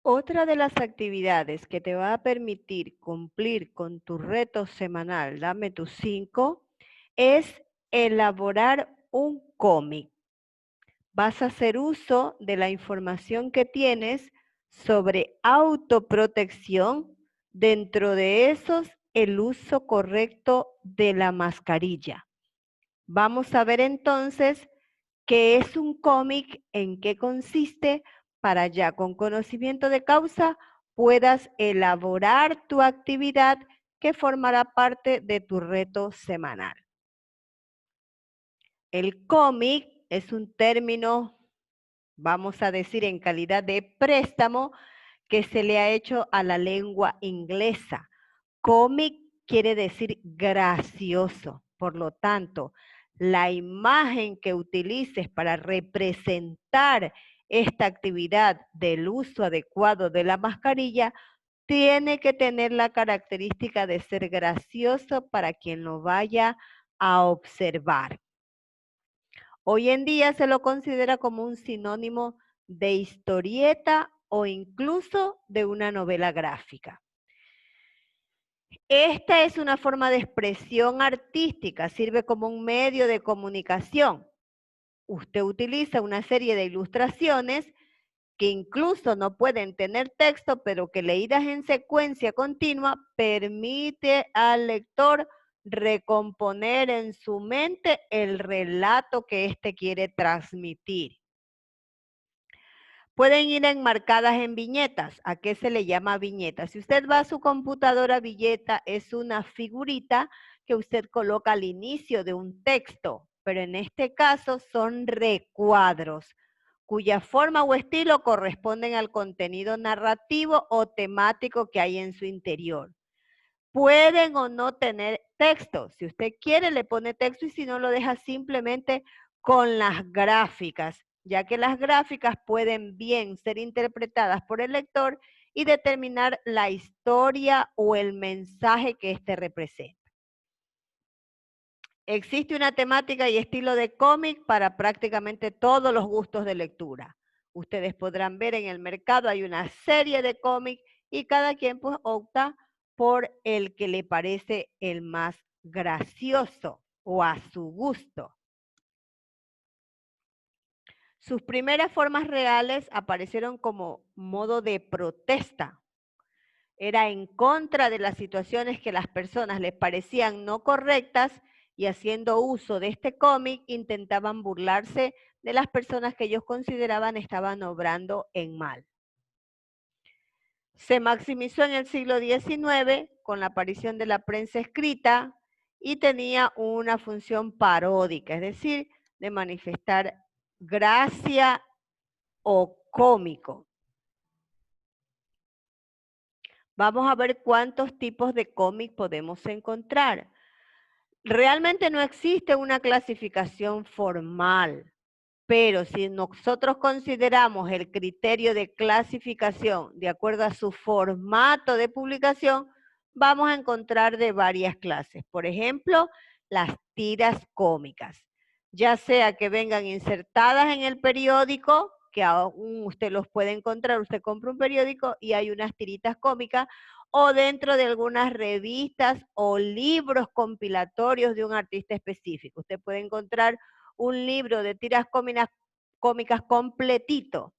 Otra de las actividades que te va a permitir cumplir con tu reto semanal, dame tus 5, es elaborar un cómic. Vas a hacer uso de la información que tienes sobre autoprotección, dentro de esos el uso correcto de la mascarilla. Vamos a ver entonces qué es un cómic, en qué consiste, para ya con conocimiento de causa puedas elaborar tu actividad que formará parte de tu reto semanal. El cómic es un término, vamos a decir, en calidad de préstamo que se le ha hecho a la lengua inglesa. Cómic quiere decir gracioso. Por lo tanto, la imagen que utilices para representar esta actividad del uso adecuado de la mascarilla tiene que tener la característica de ser gracioso para quien lo vaya a observar. Hoy en día se lo considera como un sinónimo de historieta o incluso de una novela gráfica. Esta es una forma de expresión artística, sirve como un medio de comunicación. Usted utiliza una serie de ilustraciones que incluso no pueden tener texto, pero que leídas en secuencia continua permite al lector recomponer en su mente el relato que éste quiere transmitir. Pueden ir enmarcadas en viñetas. ¿A qué se le llama viñeta? Si usted va a su computadora, viñeta es una figurita que usted coloca al inicio de un texto, pero en este caso son recuadros, cuya forma o estilo corresponden al contenido narrativo o temático que hay en su interior. Pueden o no tener texto. Si usted quiere, le pone texto, y si no, lo deja simplemente con las gráficas, ya que las gráficas pueden bien ser interpretadas por el lector y determinar la historia o el mensaje que éste representa. Existe una temática y estilo de cómic para prácticamente todos los gustos de lectura. Ustedes podrán ver en el mercado, hay una serie de cómics y cada quien pues opta por el que le parece el más gracioso o a su gusto. Sus primeras formas reales aparecieron como modo de protesta. Era en contra de las situaciones que las personas les parecían no correctas, y haciendo uso de este cómic intentaban burlarse de las personas que ellos consideraban estaban obrando en mal. Se maximizó en el siglo XIX con la aparición de la prensa escrita y tenía una función paródica, es decir, de manifestar gracia o cómico. Vamos a ver cuántos tipos de cómic podemos encontrar. Realmente no existe una clasificación formal, pero si nosotros consideramos el criterio de clasificación de acuerdo a su formato de publicación, vamos a encontrar de varias clases. Por ejemplo, las tiras cómicas, ya sea que vengan insertadas en el periódico, que aún usted los puede encontrar, usted compra un periódico y hay unas tiritas cómicas, o dentro de algunas revistas o libros compilatorios de un artista específico. Usted puede encontrar un libro de tiras cómicas completito.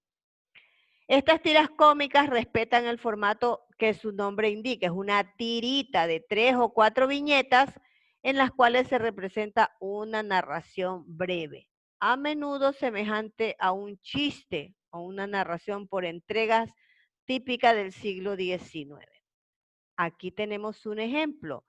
Estas tiras cómicas respetan el formato que su nombre indica, es una tirita de 3 o 4 viñetas en las cuales se representa una narración breve, a menudo semejante a un chiste o una narración por entregas típica del siglo XIX. Aquí tenemos un ejemplo.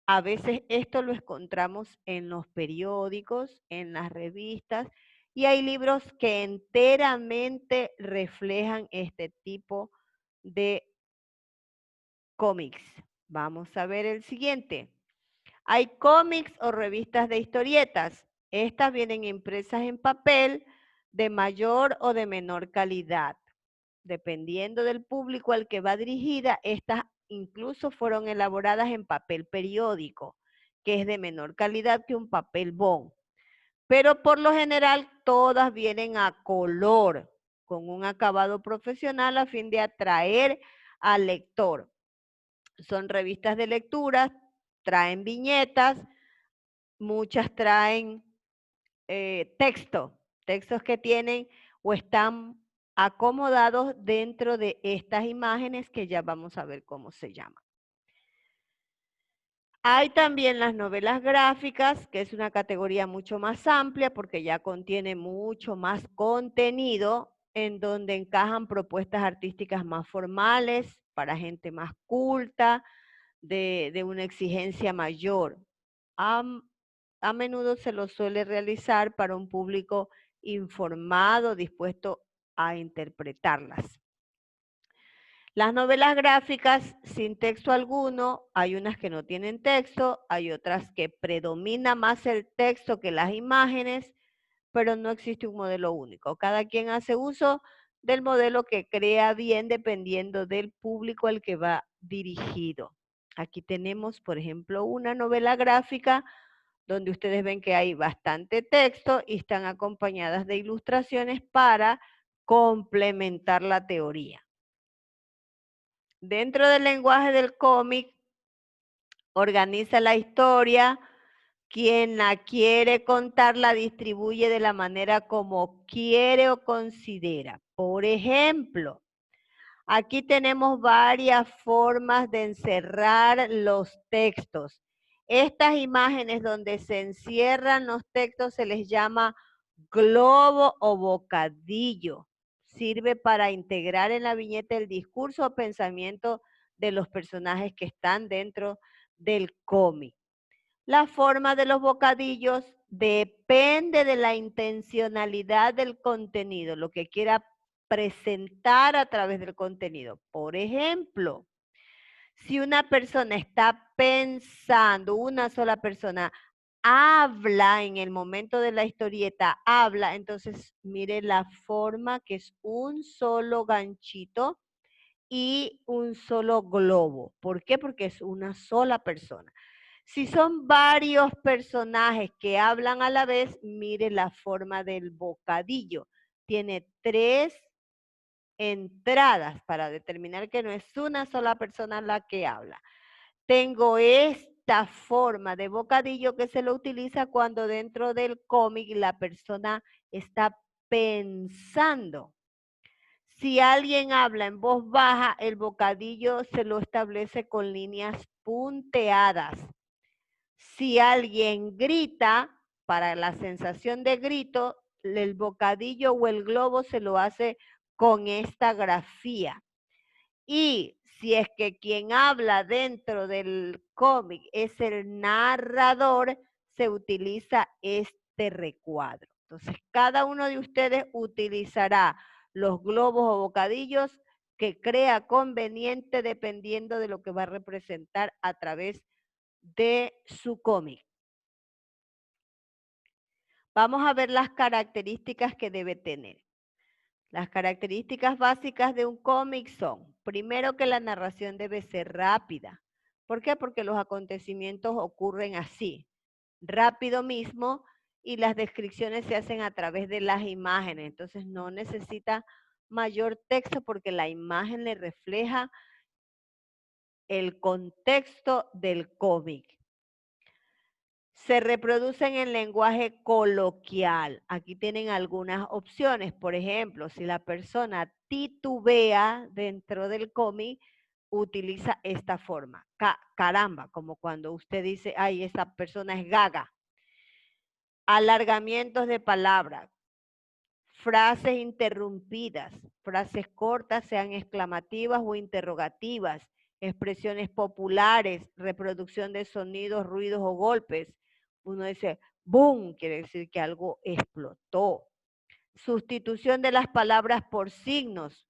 A veces esto lo encontramos en los periódicos, en las revistas, y hay libros que enteramente reflejan este tipo de cómics. Vamos a ver el siguiente. Hay cómics o revistas de historietas. Estas vienen impresas en papel de mayor o de menor calidad. Dependiendo del público al que va dirigida, estas incluso fueron elaboradas en papel periódico, que es de menor calidad que un papel bond. Pero por lo general todas vienen a color. con un acabado profesional a fin de atraer al lector. Son revistas de lectura, traen viñetas, muchas traen textos que tienen o están acomodados dentro de estas imágenes que ya vamos a ver cómo se llaman. Hay también las novelas gráficas, que es una categoría mucho más amplia porque ya contiene mucho más contenido en donde encajan propuestas artísticas más formales para gente más culta, de una exigencia mayor. A menudo se lo suele realizar para un público informado, dispuesto a interpretarlas. Las novelas gráficas sin texto alguno, hay unas que no tienen texto, hay otras que predomina más el texto que las imágenes, pero no existe un modelo único. Cada quien hace uso del modelo que crea bien dependiendo del público al que va dirigido. Aquí tenemos, por ejemplo, una novela gráfica donde ustedes ven que hay bastante texto y están acompañadas de ilustraciones para complementar la teoría. Dentro del lenguaje del cómic, organiza la historia, quien la quiere contar la distribuye de la manera como quiere o considera. Por ejemplo, aquí tenemos varias formas de encerrar los textos. Estas imágenes donde se encierran los textos se les llama globo o bocadillo. Sirve para integrar en la viñeta el discurso o pensamiento de los personajes que están dentro del cómic. La forma de los bocadillos depende de la intencionalidad del contenido, lo que quiera presentar a través del contenido. Por ejemplo, si una persona está pensando, una sola persona habla en el momento de la historieta, habla, entonces mire la forma que es un solo ganchito y un solo globo. ¿Por qué? Porque es una sola persona. Si son varios personajes que hablan a la vez, mire la forma del bocadillo. Tiene 3 entradas para determinar que no es una sola persona la que habla. Tengo esta forma de bocadillo que se lo utiliza cuando dentro del cómic la persona está pensando. Si alguien habla en voz baja, el bocadillo se lo establece con líneas punteadas. Si alguien grita, para la sensación de grito, el bocadillo o el globo se lo hace con esta grafía. Y si es que quien habla dentro del cómic es el narrador, se utiliza este recuadro. Entonces, cada uno de ustedes utilizará los globos o bocadillos que crea conveniente dependiendo de lo que va a representar a través de su cómic. Vamos a ver las características que debe tener. Las características básicas de un cómic son, primero, que la narración debe ser rápida. ¿Por qué? Porque los acontecimientos ocurren así, rápido mismo, y las descripciones se hacen a través de las imágenes. Entonces no necesita mayor texto porque la imagen le refleja el contexto del cómic. Se reproducen en lenguaje coloquial. Aquí tienen algunas opciones. Por ejemplo, si la persona titubea dentro del cómic, utiliza esta forma. Caramba, como cuando usted dice, ay, esa persona es gaga. Alargamientos de palabras. Frases interrumpidas. Frases cortas, sean exclamativas o interrogativas. Expresiones populares. Reproducción de sonidos, ruidos o golpes. Uno dice, boom, quiere decir que algo explotó. Sustitución de las palabras por signos.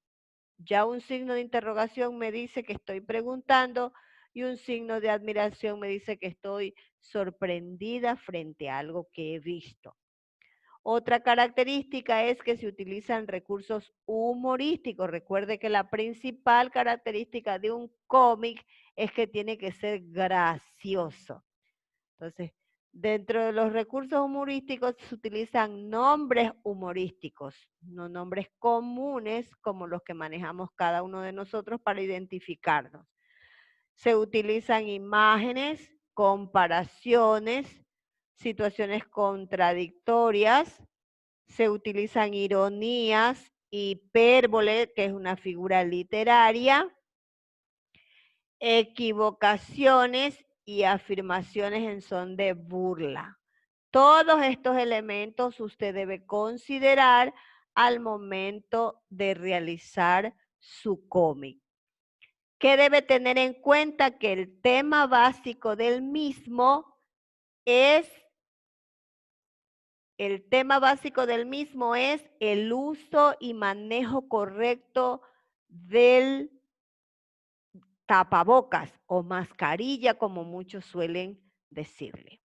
Ya un signo de interrogación me dice que estoy preguntando y un signo de admiración me dice que estoy sorprendida frente a algo que he visto. Otra característica es que se utilizan recursos humorísticos. Recuerde que la principal característica de un cómic es que tiene que ser gracioso. Entonces, Dentro de los recursos humorísticos se utilizan nombres humorísticos, no nombres comunes como los que manejamos cada uno de nosotros para identificarnos. Se utilizan imágenes, comparaciones, situaciones contradictorias, se utilizan ironías, hipérbole, que es una figura literaria, equivocaciones y afirmaciones en son de burla. Todos estos elementos usted debe considerar al momento de realizar su cómic. ¿Qué debe tener en cuenta? Que el tema básico del mismo es el uso y manejo correcto del tapabocas o mascarilla, como muchos suelen decirle.